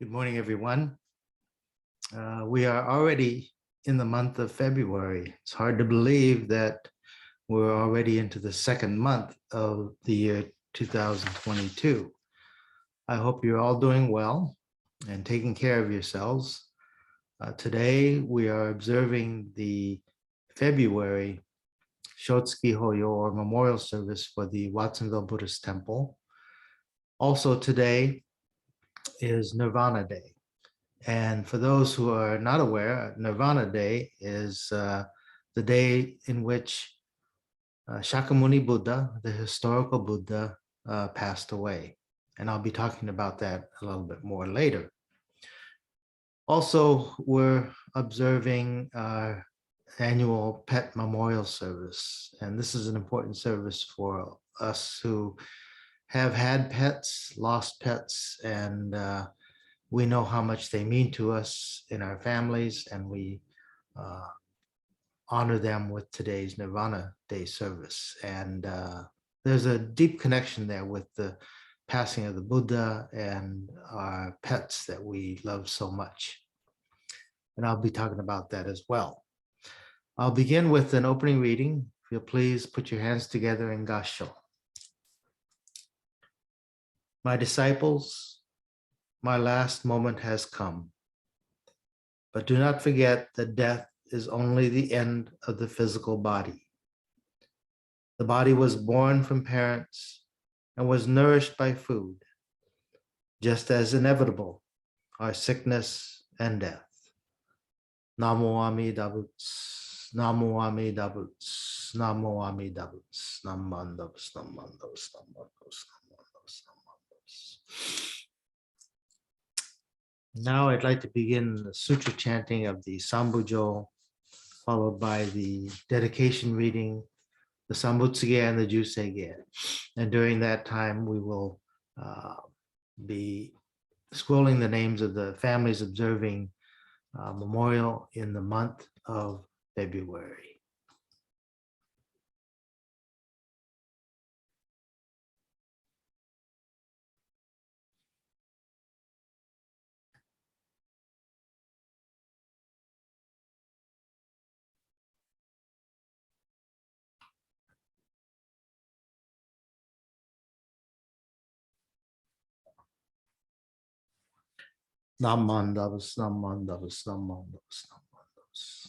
Good morning, everyone. We are already in the month of February. It's hard to believe that we're already into the second month of the year 2022. I hope you're all doing well and taking care of yourselves. Today, we are observing the February Shotsuki Hoyo, or memorial service for the Watsonville Buddhist Temple. Also today is Nirvana Day. And for those who are not aware, Nirvana Day is the day in which Shakyamuni Buddha, the historical Buddha, passed away. And I'll be talking about that a little bit more later. Also, we're observing our annual pet memorial service. And this is an important service for us who have had pets, lost pets, and we know how much they mean to us in our families, and we honor them with today's Nirvana Day service. And there's a deep connection there with the passing of the Buddha and our pets that we love so much. And I'll be talking about that as well. I'll begin with an opening reading. If you'll please put your hands together in Gassho. My disciples, my last moment has come. But do not forget that death is only the end of the physical body. The body was born from parents and was nourished by food, just as inevitable are sickness and death. Namo Amida Butsu, Namo Amida Butsu, Namo Amida Butsu, Namandavs, Namandavs, Namandavs, Namandavs, Namandavs. Now I'd like to begin the sutra chanting of the Sambujo, followed by the dedication reading, the Sambutsuge and the Jusege. And during that time, we will be scrolling the names of the families observing memorial in the month of February. Namandavas, Namandavas, Namandavas, Namandavas.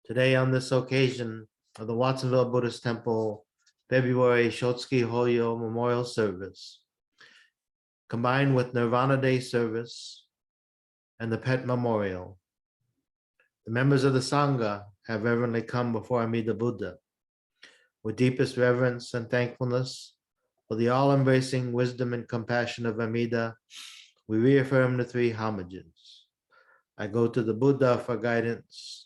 Today, on this occasion of the Watsonville Buddhist Temple February Shotsuki Hoyo Memorial Service, combined with Nirvana Day service and the Pet Memorial, the members of the Sangha have reverently come before Amida Buddha with deepest reverence and thankfulness for the all-embracing wisdom and compassion of Amida. We reaffirm the three homages. I go to the Buddha for guidance.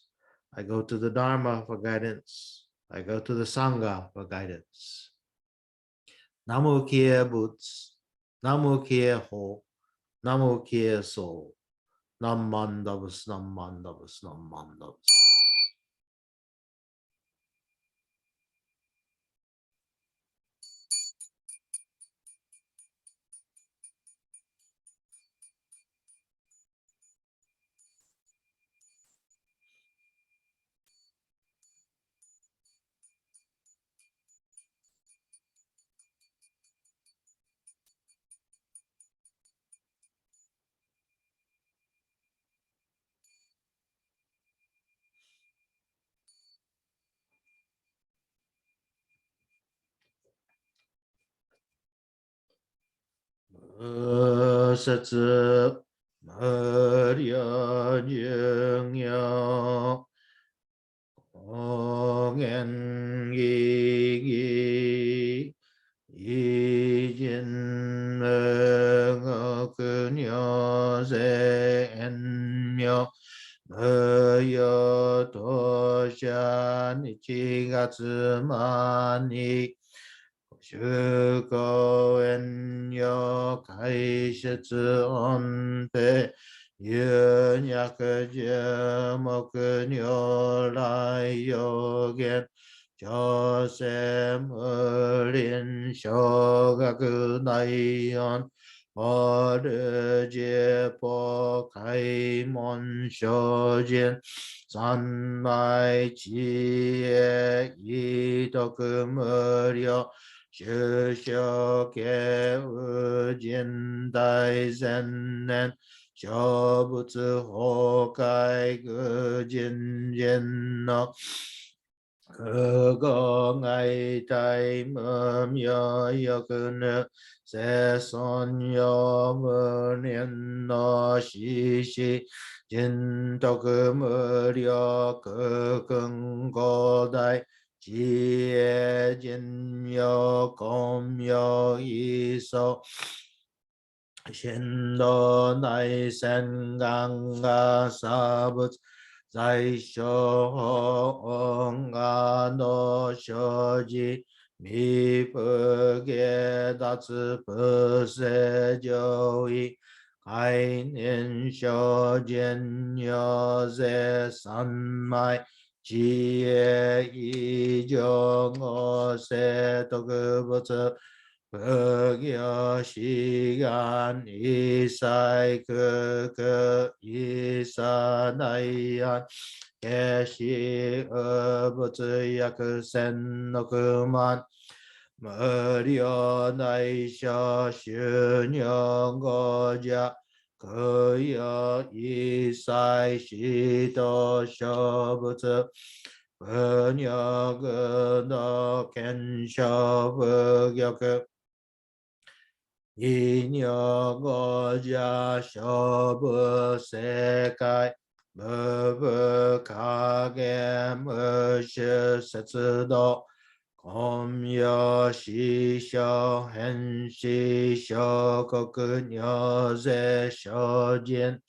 I go to the Dharma for guidance. I go to the Sangha for guidance. Namu Kia Boots, Namu Kia Ho, Namu Kia Soul, Nam Mandavas, Nam Mandavas, Nam Mandavas. Satsu Marya Jingya Ongen Gi Yijin Kunyo Se Enmyo Myo Tosha Nichigatsu Mani Shuko Enyo Kaishitsu Onpe Yunyaku Jimoku Nyorai Yogen Jose Murin Shogaku Naion Oru Jipo Kaimon Shojin Sanmai Chie Itoku Muryo Shushoke Ujin Daizen Shobutsu Hokai Gujin Jin no Kugo Ngai Tai Mum Yo Yokunu Se Son Yo Munin no Shishi Jin Toku Muryo Kukun Godai Jie Jin Yo Kom Yo Iso Shindo Nai Sen Ganga Sabutsu Zai Sho Onga no Shoji Mi Puge Datsu Puse Joi Kai Nin Shojin Yo Ze Sanmai Jie Ijo Ngo Se Tokubutsu Pugyo Shigan Isai Kuku Isanayan Keshi Ubutsu Yaku Sen Nokuman Muryo Naisha Shunyo Goja Kuyo Isai Shito Shobutsu Bunyoku no Kensho Bugyoku Inyo Goja Shobu Sekai Mubu Kage Mushu Setsudo Komyo Shisho Henshi Shokoku Nyoze Shojin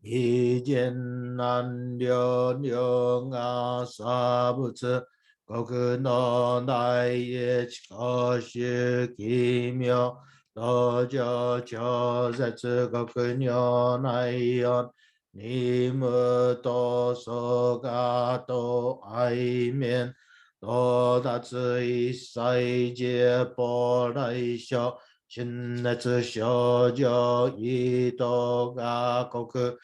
Ijin Nanryo Nyonga Sabutsu Goku no Nai Ichikoshu Kimyo Dojo Chozetsu Goku nyo Naion Nimu to Sogato Aimin Dodatsu Isai Jippo Raisho Shinnetsu Shoujo Ito ga Koku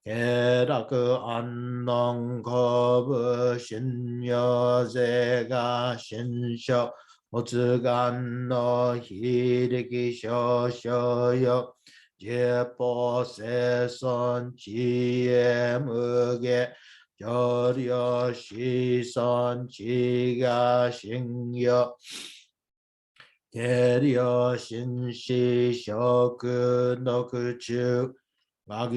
Keraku Annon Kobu Shinyo Zega Shinsho Otsugan no Hiriki Shoshoyo Jeppo Seson Chie Muge 教流子孫地が信用下流心子食毒中和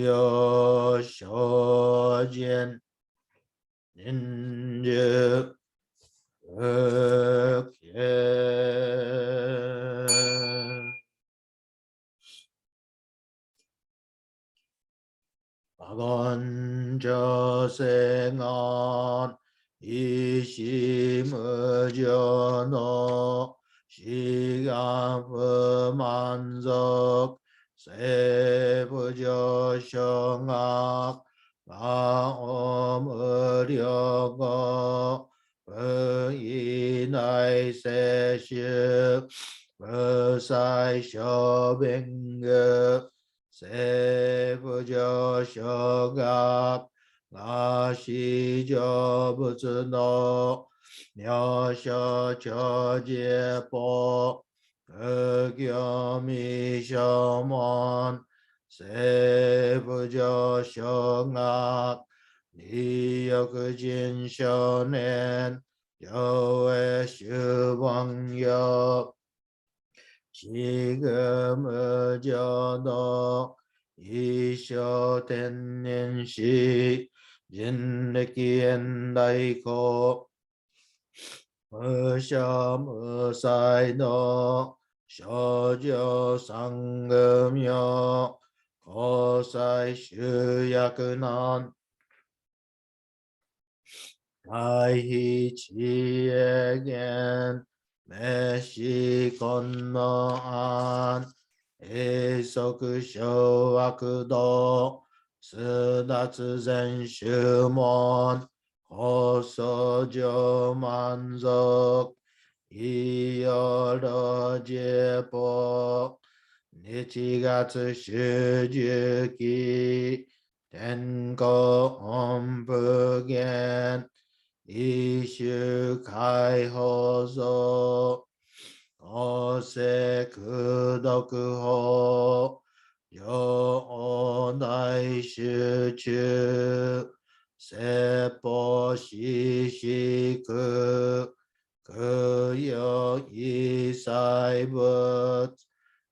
行精進人流不敬阿言上聖願意志無常の志願不満足聖不上昇学万王無量語不意内摂取不再小便具聖不上昇学我子成仏の妙所長解法不行未消門聖不上昇学利欲人少年上へ修凡よ四愚無常の一生天然死人力現代語無所無才の少女三愚名交際集約難大悲知恵言滅死根の案永息小悪道巣脱全宗門放送上満足いよろ解法日月主十期天候音符言一種解放像公正功徳法上内集中説法四式空有一切物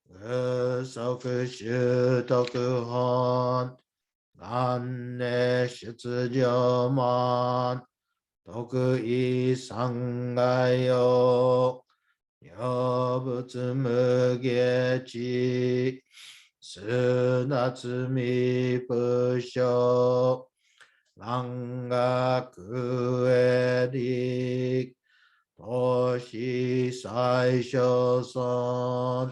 無足習徳本願念出上門徳意三害用有仏無下知すなつみ不詳蘭学へ力投資最小尊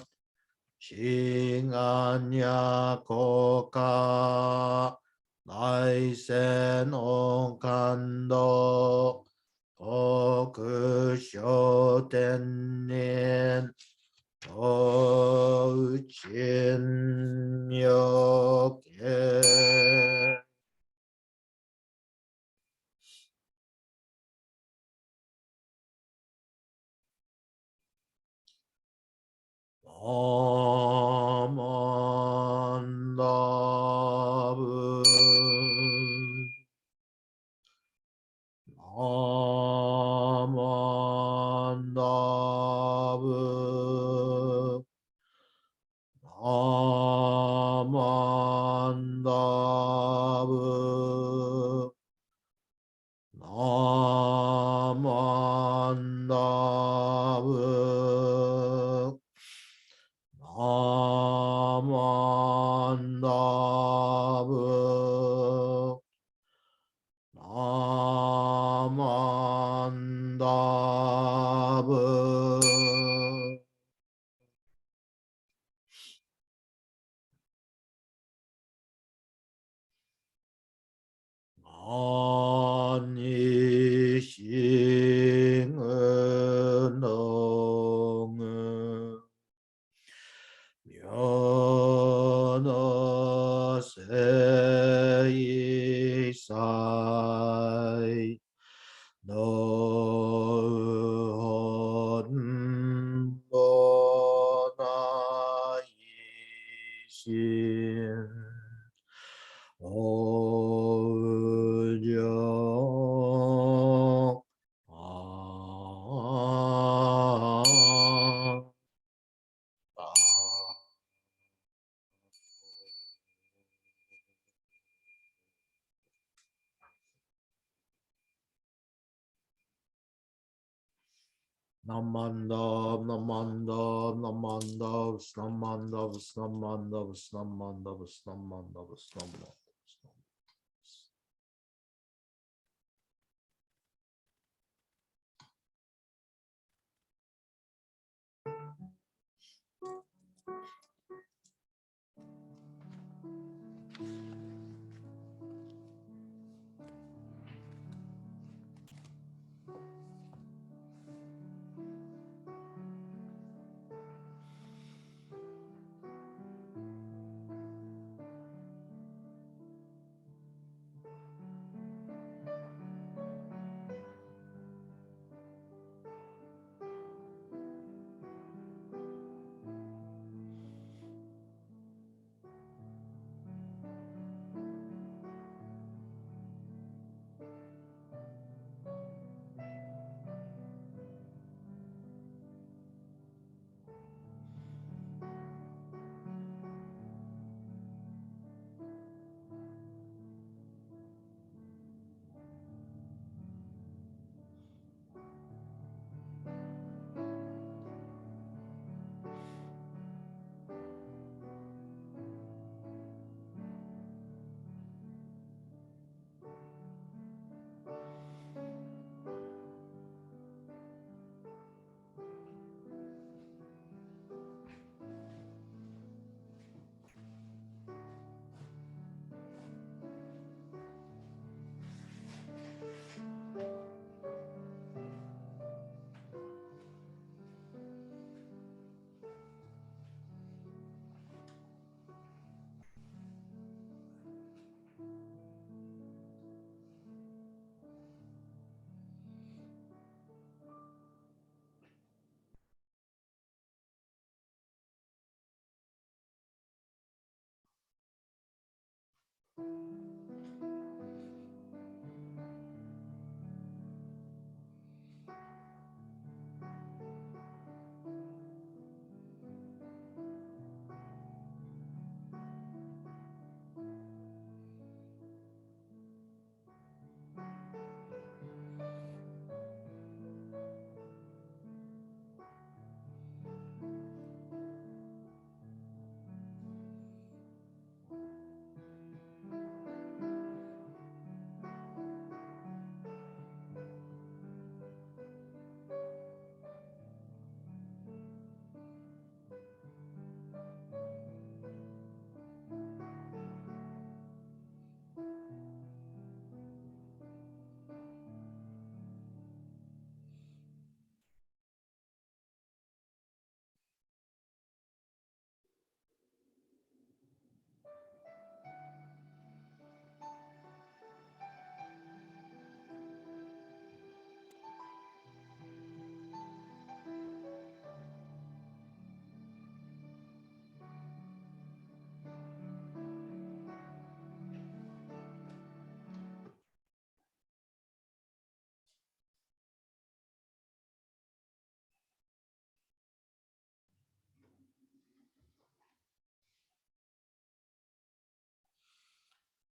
志願や効果内戦の感動国小天然お鎮妙系アマンダブアマンダブアマンダブアマンダブアマンダブアマンダブアニシング Namandam, namandam, namandam, snamandam, snamandam, snamandam, snamandam, snamandam.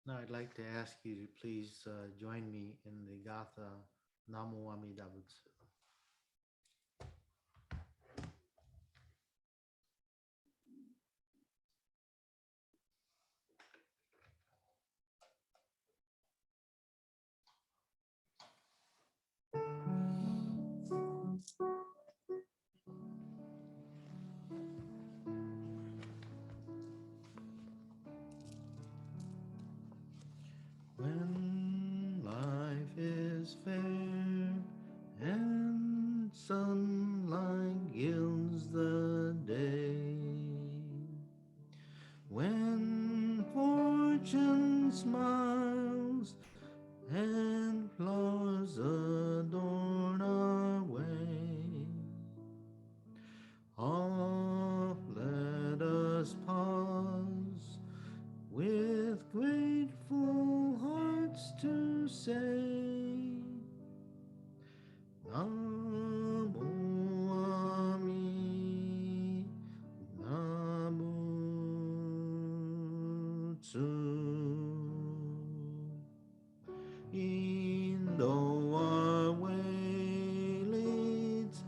Now I'd like to ask you to please join me in the Gatha Namo Amida Butsu. When life is fair and sunlight gilds the day, when fortune smiles and flowers adorn our way, oft let us pause with grateful hearts to say, Namo Ami Namo Tsu. In though our way leads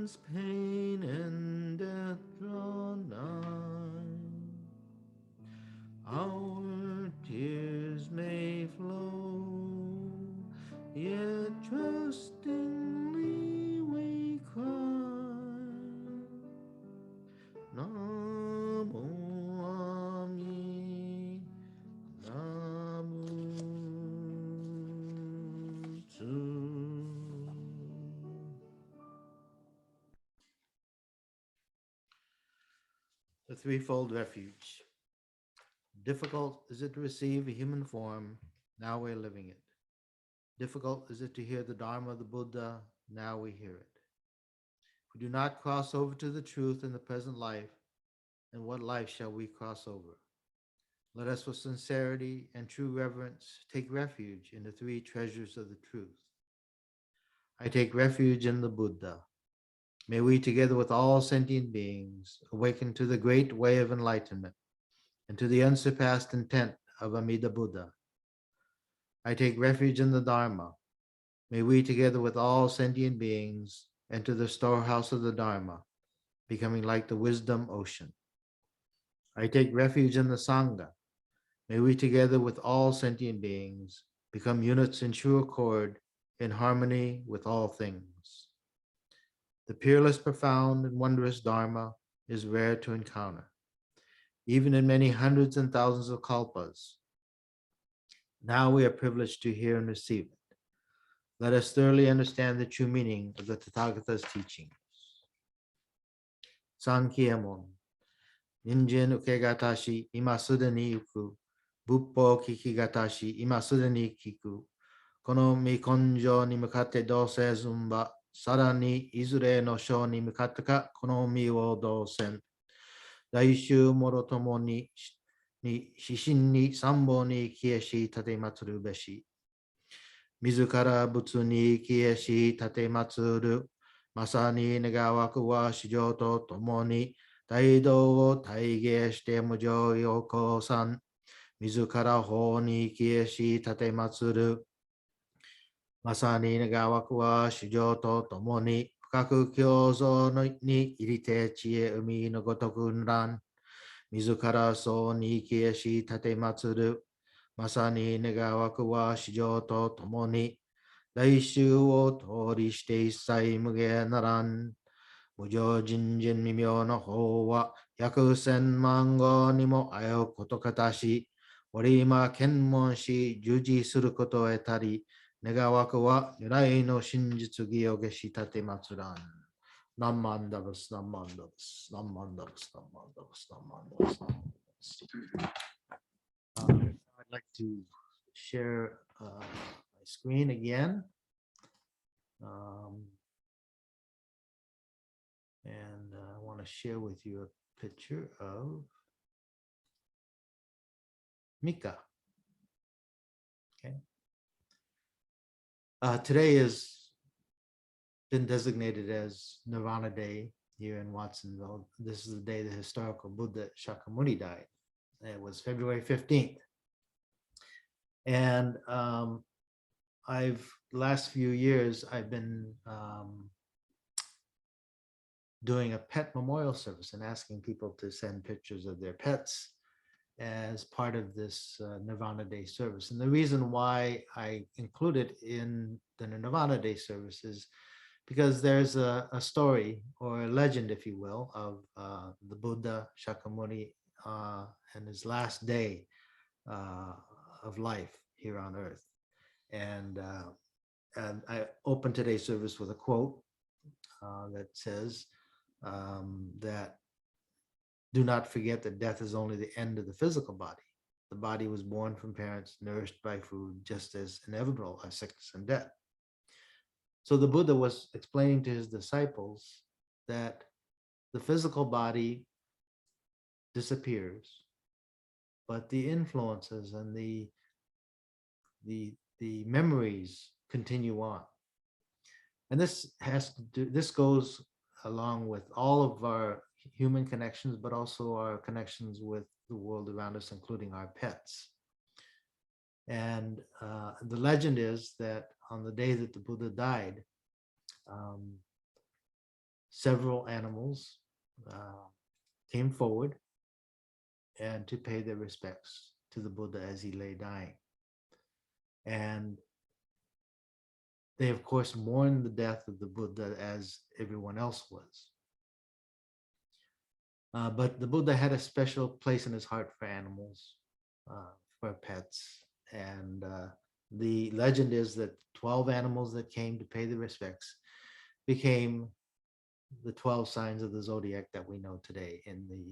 as pain and death draw nigh, our tears may flow, yet trustingly we cry, Namo Ami Namu Tzu. The threefold refuge. Difficult is it to receive a human form, now we're living it. Difficult is it to hear the Dharma of the Buddha, now we hear it. If we do not cross over to the truth in the present life, then what life shall we cross over? Let us with sincerity and true reverence take refuge in the three treasures of the truth. I take refuge in the Buddha. May we, together with all sentient beings, awaken to the great way of enlightenment and to the unsurpassed intent of Amida Buddha. I take refuge in the Dharma. May we, together with all sentient beings, enter the storehouse of the Dharma, becoming like the wisdom ocean. I take refuge in the Sangha. May we, together with all sentient beings, become units in true accord, in harmony with all things. The peerless, profound, and wondrous Dharma is rare to encounter, even in many hundreds and thousands of kalpas. Now we are privileged to hear and receive it. Let us thoroughly understand the true meaning of the Tathagata's teachings. Sankyamon, Ninjin ukegatashi, ima sudani uku, Buppo kikigatashi, ima sudani kiku, Kono mikonjo ni mukate dose zumba, Sarani izure no sho ni mukate ka, Kono mi wo dosen. Daishu moro tomo ni shishin ni sambo ni kieshi tatematsuru beshi. Mizukara butsu ni kieshi tatematsuru. Masani negawaku wa shijo to tomo ni daido wo taige shite mujo yoko san. Mizukara ho ni kieshi tatematsuru. Masani negawaku wa shijo to tomo ni Fukaku kyozo ni irite chie umi no gotoku nran. Mizukara so ni kieshi tatematsuru. Masani negawaku wa shijo to tomo ni Daishu wo tori shite issai muge naran. Mujo jinjin mimyo no ho wa yaku sen mango ni mo ayo koto katashi. Orima kenmon shi juji suru koto e tari. Negawaku wa nirai no shinjitsu gi ogeshi tatematsuran. Nammandavas, nammandavas, nammandavas, nammandavas, nammandavas. I'd like to share my screen again. And I want to share with you a picture of Mika. Okay. Today has been designated as Nirvana Day here in Watsonville. This is the day the historical Buddha Shakyamuni died. It was February 15th. And last few years, I've been doing a pet memorial service and asking people to send pictures of their pets as part of this Nirvana Day service. And the reason why I include it in the Nirvana Day service is because there's a story or a legend, if you will, of the Buddha Shakyamuni and his last day of life here on earth. And I opened today's service with a quote that says that do not forget that death is only the end of the physical body. The body was born from parents, nourished by food, just as inevitable are sickness and death. So the Buddha was explaining to his disciples that the physical body disappears, but the influences and the memories continue on. And this goes along with all of our human connections, but also our connections with the world around us, including our pets. And the legend is that on the day that the Buddha died, several animals came forward and to pay their respects to the Buddha as he lay dying. And they, of course, mourned the death of the Buddha as everyone else was. But the Buddha had a special place in his heart for animals, for pets. And the legend is that 12 animals that came to pay the respects became the 12 signs of the zodiac that we know today in the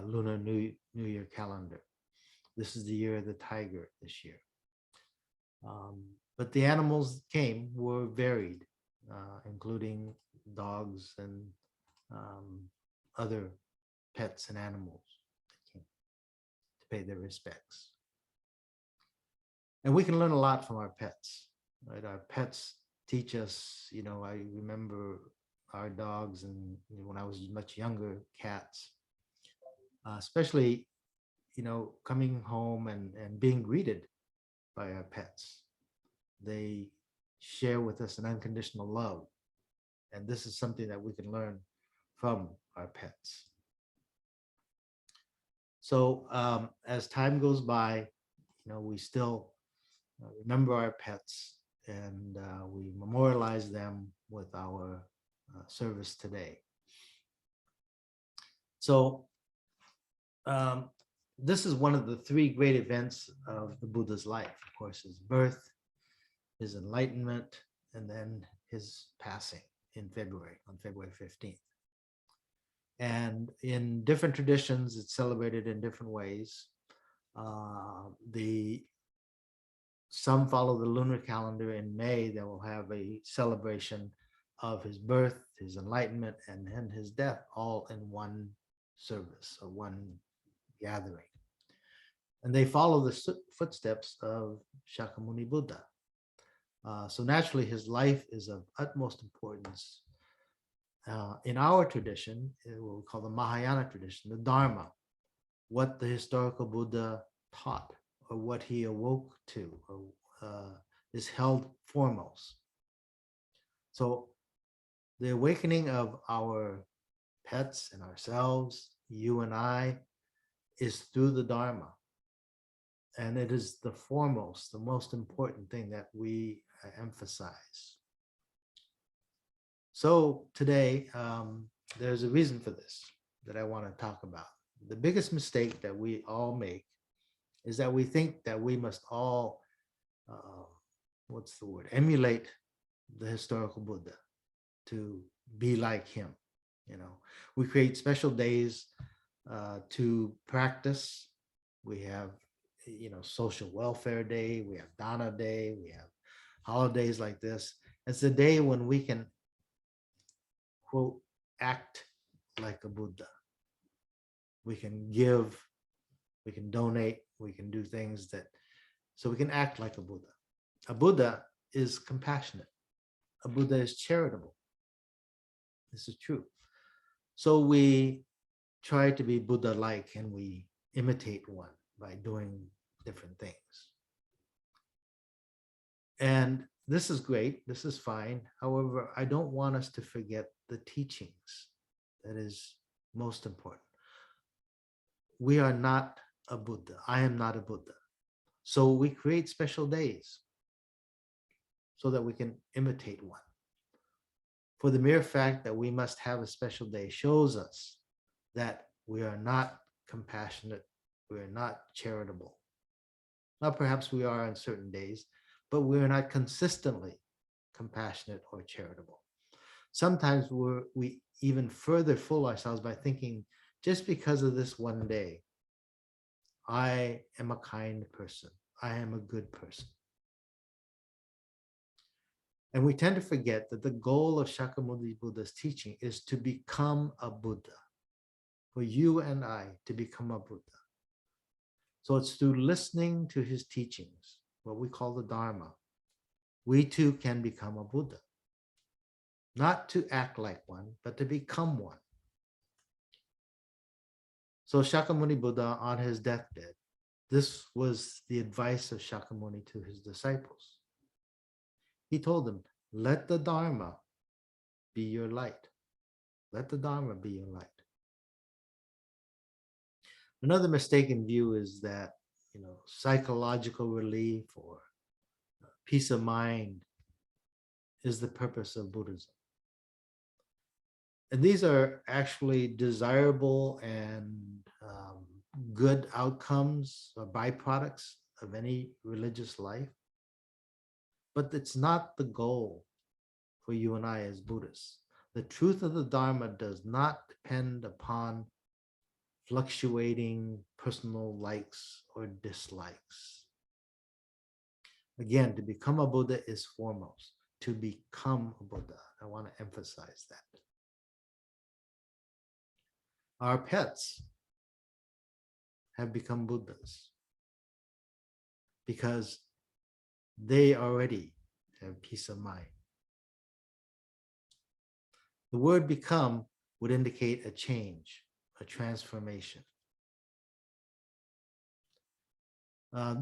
lunar New Year calendar. This is the year of the tiger this year. But the animals that came were varied, including dogs and other pets and animals that came to pay their respects. And we can learn a lot from our pets, right? Our pets teach us, I remember our dogs, and when I was much younger, cats, especially, coming home and being greeted by our pets. They share with us an unconditional love. And this is something that we can learn from our pets. So as time goes by, we still remember our pets, and we memorialize them with our service today. So this is one of the three great events of the Buddha's life, of course, his birth, his enlightenment, and then his passing on February 15th. And in different traditions, it's celebrated in different ways. Some follow the lunar calendar. In May, they will have a celebration of his birth, his enlightenment, and then his death, all in one service or one gathering. And they follow the footsteps of Shakyamuni Buddha. So naturally, his life is of utmost importance. In our tradition, what we call the Mahayana tradition, the Dharma, what the historical Buddha taught or what he awoke to is held foremost. So the awakening of our pets and ourselves, you and I, is through the Dharma. And it is the foremost, the most important thing that we emphasize. So today, there's a reason for this that I want to talk about. The biggest mistake that we all make is that we think that we must all, emulate the historical Buddha to be like him. We create special days to practice. We have, social welfare day, we have Dana day, we have holidays like this. It's a day when we can, quote, act like a Buddha. We can give, we can donate, we can do things so we can act like a Buddha. A Buddha is compassionate. A Buddha is charitable. This is true. So we try to be Buddha-like, and we imitate one by doing different things. And this is great. This is fine. However, I don't want us to forget the teachings. That is most important. We are not a Buddha. I am not a Buddha. So we create special days so that we can imitate one. For the mere fact that we must have a special day shows us that we are not compassionate, we are not charitable. Now, perhaps we are on certain days, but we are not consistently compassionate or charitable. Sometimes we even further fool ourselves by thinking, just because of this one day, I am a kind person, I am a good person. And we tend to forget that the goal of Shakyamuni Buddha's teaching is to become a Buddha, for you and I to become a Buddha. So it's through listening to his teachings, what we call the Dharma, we too can become a Buddha. Not to act like one, but to become one. So Shakyamuni Buddha, on his deathbed, this was the advice of Shakyamuni to his disciples. He told them, let the Dharma be your light. Let the Dharma be your light. Another mistaken view is that, psychological relief or peace of mind is the purpose of Buddhism. And these are actually desirable and good outcomes or byproducts of any religious life. But it's not the goal for you and I as Buddhists. The truth of the Dharma does not depend upon fluctuating personal likes or dislikes. Again, to become a Buddha is foremost. To become a Buddha. I want to emphasize that. Our pets have become Buddhas because they already have peace of mind. The word become would indicate a change, a transformation.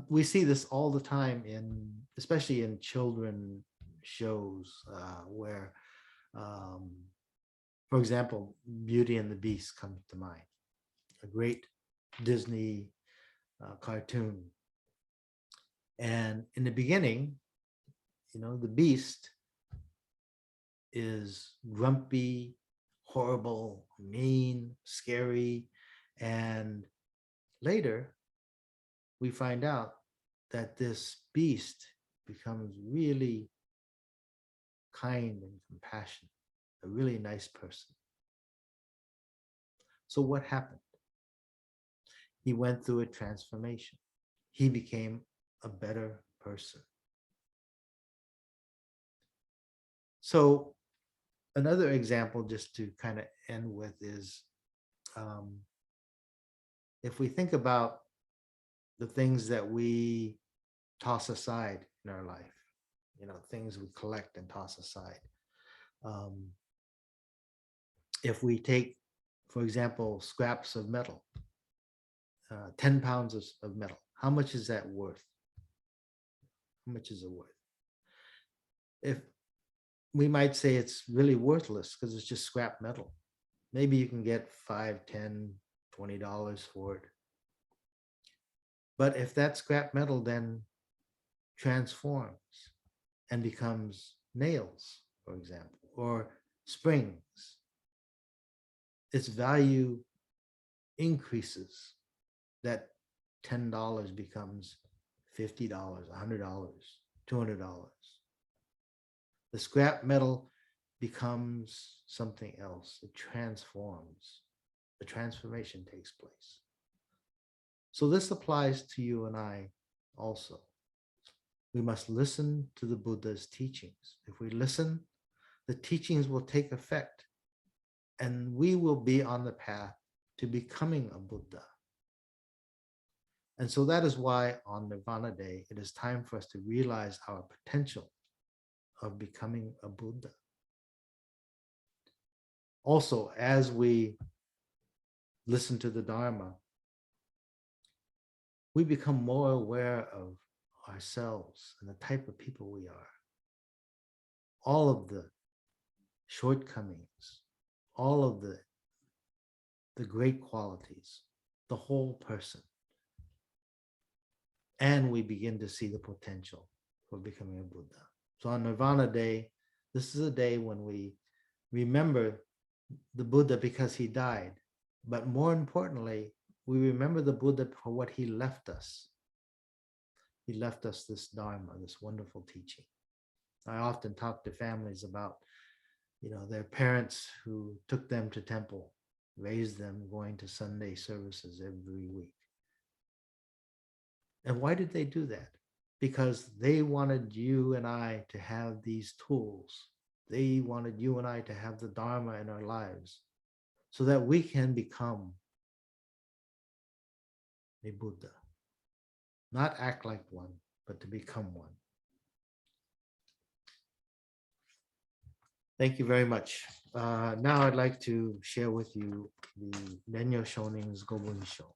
We see this all the time especially in children shows where, for example, Beauty and the Beast comes to mind, a great Disney cartoon. And in the beginning, the Beast is grumpy, horrible, mean, scary. And later, we find out that this beast becomes really kind and compassionate, a really nice person. So what happened? He went through a transformation. He became a better person. So another example, just to kind of end with, is if we think about the things that we toss aside in our life, things we collect and toss aside. If we take, for example, scraps of metal, 10 pounds of metal, how much is that worth? How much is it worth? If we might say it's really worthless because it's just scrap metal. Maybe you can get $5, $10, $20 for it. But if that scrap metal then transforms and becomes nails, for example, or springs, its value increases. That $10 becomes $50, $100, $200. The scrap metal becomes something else. It transforms. The transformation takes place. So this applies to you and I also. We must listen to the Buddha's teachings. If we listen, the teachings will take effect, and we will be on the path to becoming a Buddha. And so that is why on Nirvana Day, it is time for us to realize our potential of becoming a Buddha. Also, as we listen to the Dharma, we become more aware of ourselves and the type of people we are. All of the shortcomings, all of the great qualities, the whole person. And we begin to see the potential for becoming a Buddha. So on Nirvana Day, this is a day when we remember the Buddha because he died. But more importantly, we remember the Buddha for what he left us. He left us this Dharma, this wonderful teaching. I often talk to families about, their parents who took them to temple, raised them going to Sunday services every week. And why did they do that? Because they wanted you and I to have these tools. They wanted you and I to have the Dharma in our lives so that we can become a Buddha. Not act like one, but to become one. Thank you very much. Now I'd like to share with you the Renyo Shonin's Gobun Sho.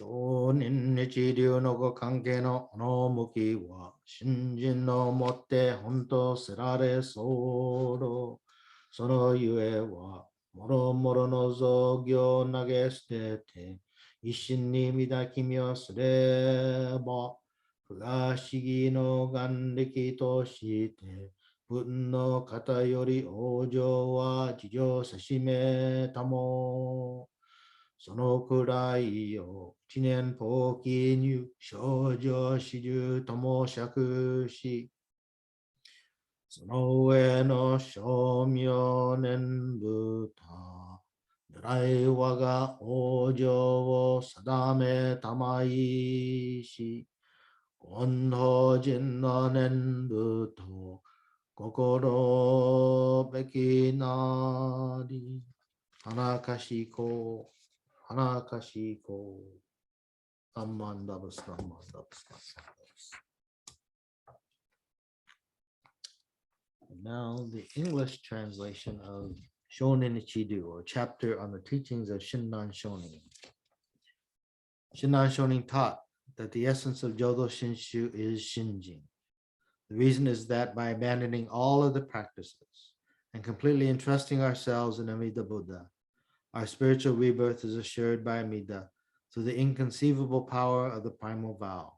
少年日流のご関係の趣は、信心のもって本当せられそう。そのゆえは、もろもろの造業を投げ捨てて、一心に抱きみをすれば、不可思議の眼力として、文の方より往生は事情せしめたも。そのくらいを一年法記入少女始終とも釈し、その上の称名念仏狙い我が往生を定めたまいし、本法人の念仏と心べきなり、花かしこ、花かしこ、ナンマンダブス、ナンマンダブス、ナンマンダブス。Now the English translation of Shonin Ichidu, or chapter on the teachings of Shinran Shonin. Shinran Shonin taught that the essence of Jodo Shinshu is Shinjin. The reason is that by abandoning all of the practices and completely entrusting ourselves in Amida Buddha, our spiritual rebirth is assured by Amida through the inconceivable power of the primal vow.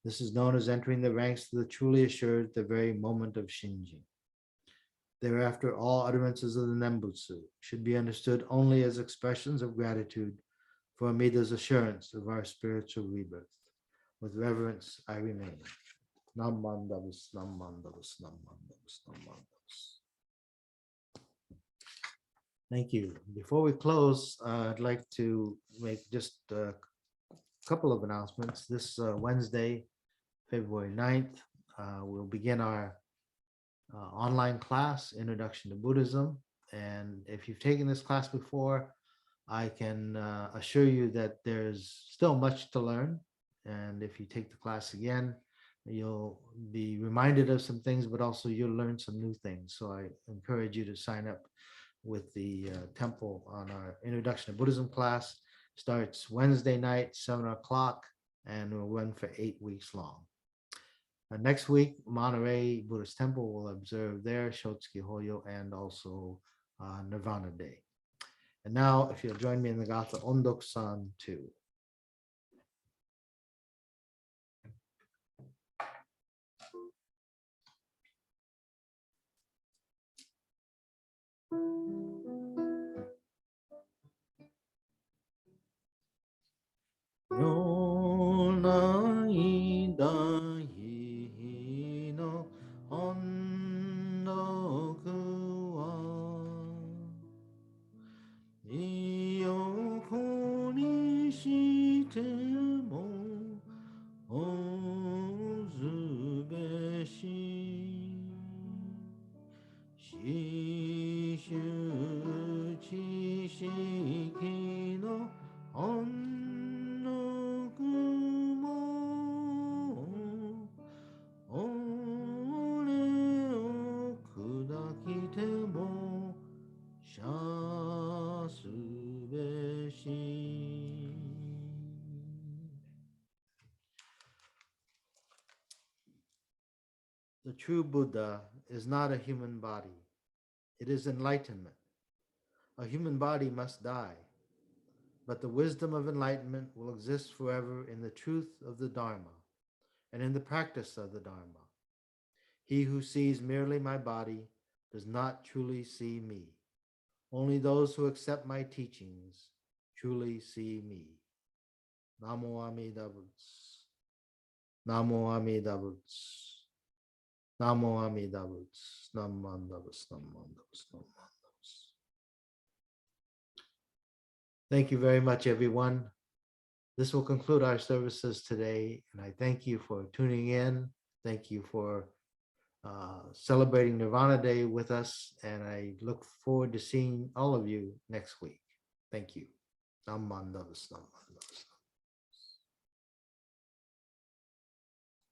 This is known as entering the ranks of the truly assured at the very moment of Shinjin. Thereafter, all utterances of the Nembutsu should be understood only as expressions of gratitude for Amida's assurance of our spiritual rebirth. With reverence, I remain. Nam Mandavus, Nam Mandavus, Nam Mandavus, Nam Mandavus. Thank you. Before we close, I'd like to make just a couple of announcements. This Wednesday, February 9th, we'll begin our online class, Introduction to Buddhism. And if you've taken this class before, I can assure you that there's still much to learn. And if you take the class again, you'll be reminded of some things, but also you'll learn some new things. So I encourage you to sign up with the temple on our Introduction to Buddhism class. Starts Wednesday night, 7 o'clock, and will run for 8 weeks long. Next week, Monterey Buddhist Temple will observe their Shotsuki Hoyo and also Nirvana Day. And now, if you'll join me in the Gatha Ondok-san 2. The true Buddha is not a human body. It is enlightenment. A human body must die, but the wisdom of enlightenment will exist forever in the truth of the Dharma and in the practice of the Dharma. He who sees merely my body does not truly see me. Only those who accept my teachings truly see me. Namo Amida Butsu. Namo Amida Butsu. Namo Amida Butsu. Nam Mandavus, Nam Mandavus, Nam Mandavus. Thank you very much, everyone. This will conclude our services today, and I thank you for tuning in. Thank you for celebrating Nirvana Day with us, and I look forward to seeing all of you next week. Thank you. Nam Mandavus, Nam Mandavus.